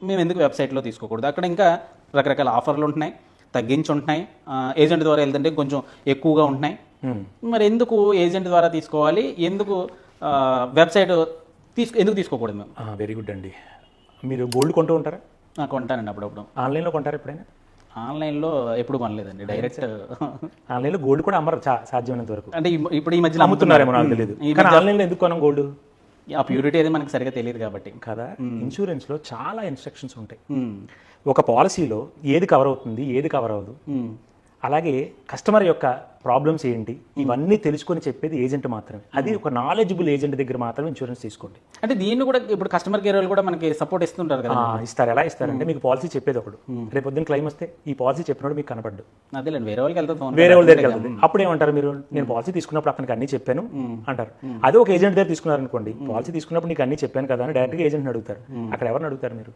మేము ఎందుకు వెబ్సైట్లో తీసుకోకూడదు? అక్కడ ఇంకా రకరకాల ఆఫర్లు ఉంటున్నాయి, తగ్గించి ఉంటున్నాయి, ఏజెంట్ ద్వారా వెళ్తుంటే కొంచెం ఎక్కువగా ఉంటున్నాయి. మరి ఎందుకు ఏజెంట్ ద్వారా తీసుకోవాలి? ఎందుకు వెబ్సైట్ ఎందుకు తీసుకోకూడదు మేము? వెరీ గుడ్ అండి. మీరు గోల్డ్ కొంటూ ఉంటారా? కొంటానండి అప్పుడప్పుడు. ఆన్లైన్లో కొంటారా ఎప్పుడైనా? ఆన్లైన్లో ఎప్పుడు కొనలేదండి, డైరెక్ట్. ఆన్లైన్లో గోల్డ్ కూడా అమ్మరు సాధ్యమైనంత వరకు. అంటే ఇప్పుడు ఈ మధ్యలో అమ్ముతున్నారేమో నాకు తెలియదు. కానీ ఆన్లైన్లో ఎందుకు కొనం గోల్డ్? ఆ ప్యూరిటీ అనేది మనకు సరిగా తెలియదు కాబట్టి కదా. ఇన్సూరెన్స్లో చాలా ఇన్స్ట్రక్షన్స్ ఉంటాయి. ఒక పాలసీలో ఏది కవర్ అవుతుంది, ఏది కవర్ అవ్వదు, అలాగే కస్టమర్ యొక్క ప్రాబ్లమ్స్ ఏంటి, ఇవన్నీ తెలుసుకొని చెప్పేది ఏజెంట్ మాత్రమే. అది ఒక నాలెడ్జబుల్ ఏజెంట్ దగ్గర మాత్రమే ఇన్సూరెన్స్ తీసుకోండి. అంటే దీన్ని కూడా ఇప్పుడు కస్టమర్ కేర్ వాళ్ళు కూడా మనకి సపోర్ట్ ఇస్తుంటారు కదా. ఇస్తారు. ఎలా ఇస్తారంటే మీకు పాలసీ చెప్పేది ఒకడు, రేపు పొద్దున్న క్లైమ్ వస్తే ఈ పాలసీ చెప్పినప్పుడు మీకు కనపడ్డు, అదేలేండి, వేరే వాళ్ళకి వెళ్తాం, వేరే వాళ్ళ దగ్గరికి వెళ్తుంది. అప్పుడు ఏమంటారు మీరు? నేను పాలసీ తీసుకున్నప్పుడు అతనికి అన్ని చెప్పాను అంటారు. అదే ఒక ఏజెంట్ దగ్గర తీసుకున్నారనుకోండి, పాలసీ తీసుకున్నప్పుడు నీకు అన్ని చెప్పాను కదా అని డైరెక్ట్గా ఏజెంట్ని అడుగుతారు. అక్కడ ఎవరిని అడుగుతారు మీరు?